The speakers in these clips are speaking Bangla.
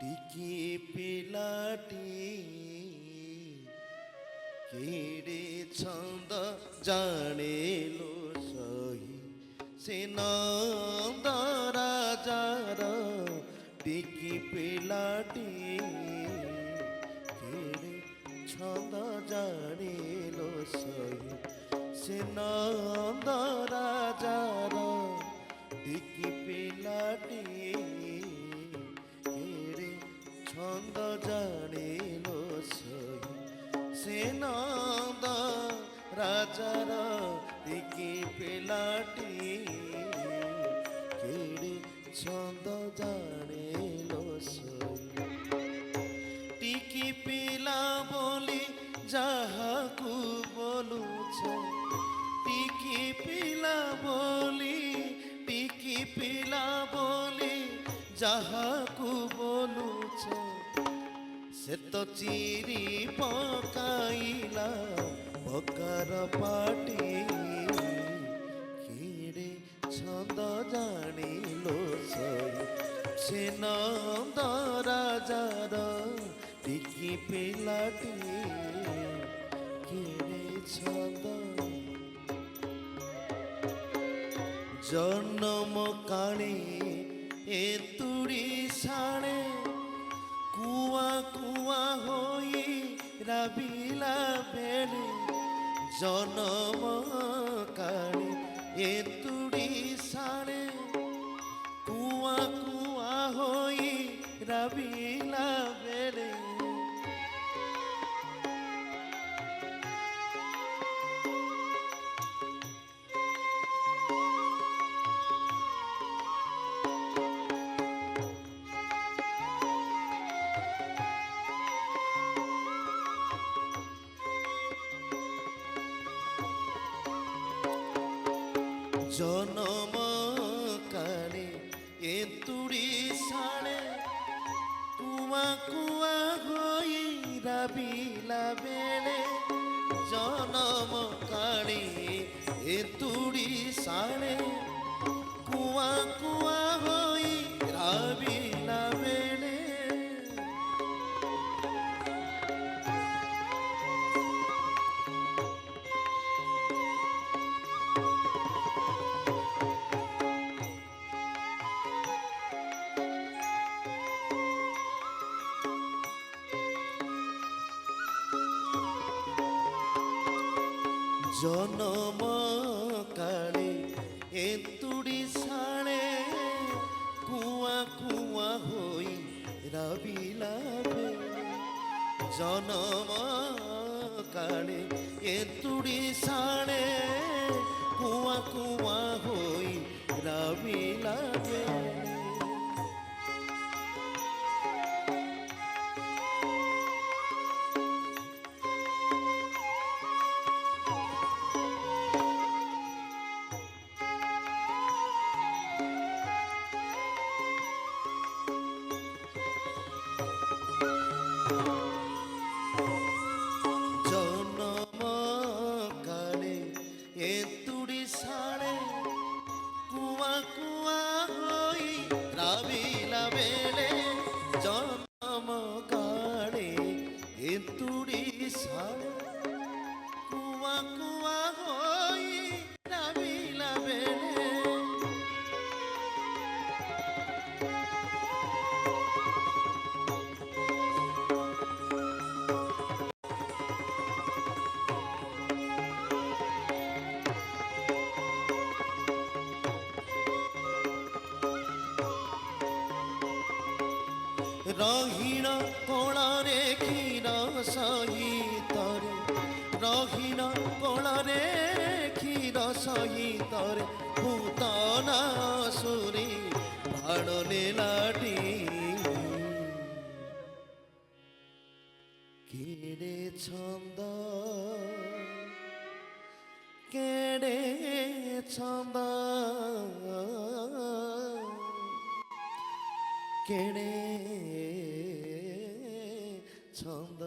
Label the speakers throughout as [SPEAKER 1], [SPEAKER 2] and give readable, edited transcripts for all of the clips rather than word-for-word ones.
[SPEAKER 1] টিকি পিলাটি কেড়ে ছন্দ জানিলো সহি সে নন্দ রাজার টিকি পিলাটি কেড়ে ছন্দ জানিলো সহি সে নন্দ রাজার টিকি পিলাটি কেড়ে ছন্দ জানিলো সহি সে নন্দ রাজার টিকি পিলাটি কেড়ে ছন্দ জানিলো সহি টিকি পিলা বলি যাহাকু বলুছ টিকি পিলা বলি যাহাকু বলুছ সে তো চিরি পকাইলা পকার পাটি কেড়ে ছন্দ জানিলো সহি সে নন্দ রাজার টিকি পিলাটি কেড়ে ছন্দ জন্ম কালে এ তুড়ি সাড়ে কুয়া কুয়া হই রাবিলা বেড়ে জন্ম কালে এ তুড়ি সাড়ে কুয়া কুয়া হই রাবিলা বেড়ে জনম কালে এ তুড়ি সাড়ে কুয়া কুয়া হই রাবিলা বেড়ে জনম কালে এ তুড়ি সাড়ে কুয়া কুয়া হই রাবিলা বেড়ে জনম কালে এ তুড়ি সাড়ে কুয়া কুয়া হই রাবিলা বেড়ে জনম কালে এ তুড়ি সাড়ে কুয়া কুয়া হই রাবিলা বেড়ে এ তুড়ি সাড়ে কুয়া কুয়া হই রাবিলা বেড়ে জন্ম কালে এ তুড়ি সাড়ে কুয়া কুয়া হই রাবিলা বেড়ে রহিণ কোଳରେ ক্ষীর সহিତରେ রহিণ কোଳରେ ক্ষীর সহিତରେ পুতনা সুরে বাଣ নেলাটি কেড়ে ছন্দ কেড়ে ছন্দ কেড়ে ছন্দ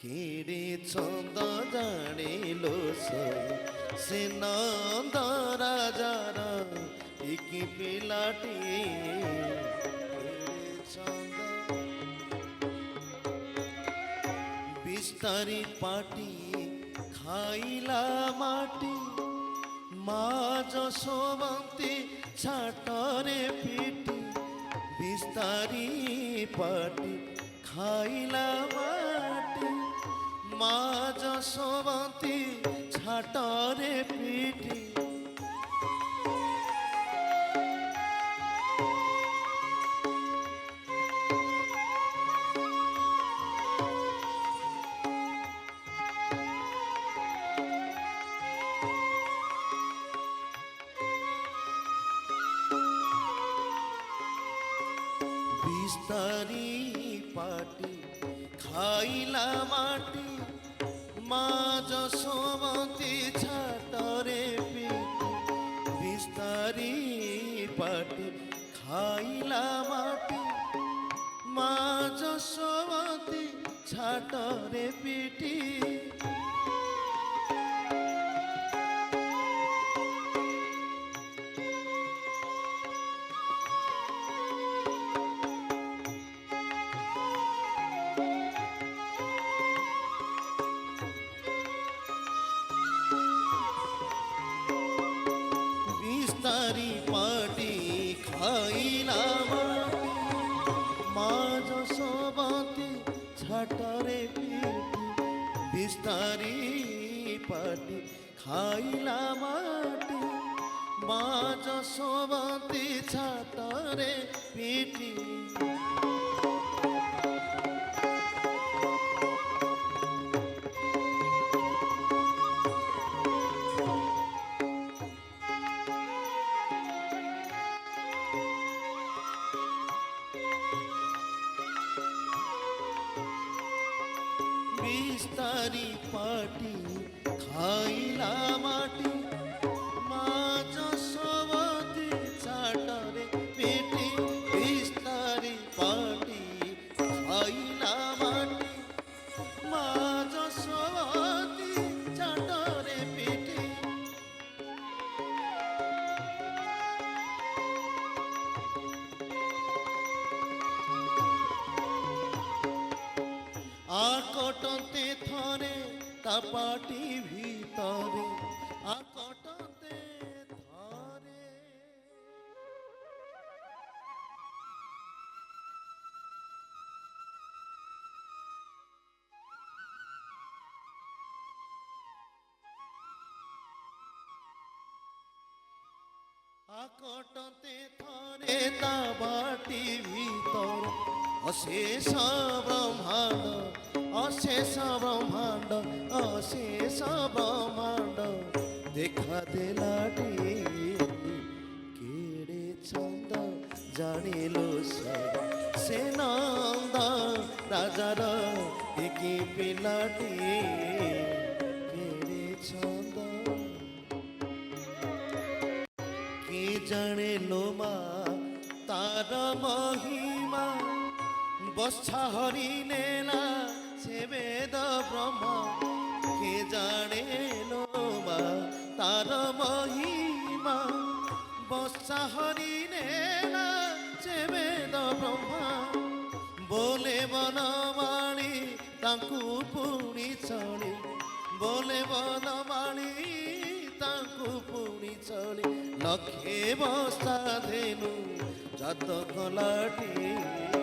[SPEAKER 1] কেড়ে ছন্দ জানিলো সহি সে নন্দ রাজার କି ପିଲାଟି କେଡ଼େ ଚନ୍ଦା ବିସ୍ତାରି ପାଟି ଖାଇଲା ମାଟି ମା ଯଶୋବନ୍ତୀ ଛାଟରେ ପିଟି ବିସ୍ତାରି ପାଟି ଖାଇଲା ମାଟି মা যশোবন্তী ছাটরে পিটি বিস্তারি পাটি খাইলা মাটি মা যশোবন্তী ছাটরে পিটি বিস্তারি পাটি খাইলা মাটি মা যশোবন্তী ছাটরে পিটি বিস্তারি পাটি খাইলা মাটি মা যশোবন্তী ছাটরে পিটি বিস্তারি পাটি খাইলা মাটি মা যশোবন্তী ছাটরে পিটি বিস্তারি পাটি খাইলা মাটি মা যশোবন্তী ছাটরে পিটি বিস্তারি পাটি খাইলা মাটি মা যশোবন্তী ছাটরে পিটি আকটতে থরে তা পাটি ভিতরে আকটতে থরে আকটতে থরে তা পাটি ভিতরে অশেষ ব্রহ্মাণ্ড অশেষ ব্রহ্মাণ্ড অশেষ ব্রহ্মাণ্ড দেখা দেলাটি কেড়ে ছন্দ জানিল সে নন্দ রাজার কি পিলাটি কেড়ে ছন্দ কি জানিলো মা তার মহিমা বচ্ছা হরি নেলা সে বেদ ব্রহ্মা কে জানে লো মা তার মহিমা বচ্ছা হরি নেলা সে বেদ ব্রহ্মা বলে বনমালী তাଙ୍କୁ পুଣି চলি বলে বনমালী ତାଙ୍କୁ ପୁଣି ଚଳି ଲକ୍ଷେ ବସା ଧେନୁ ଜାତ କଲାଟି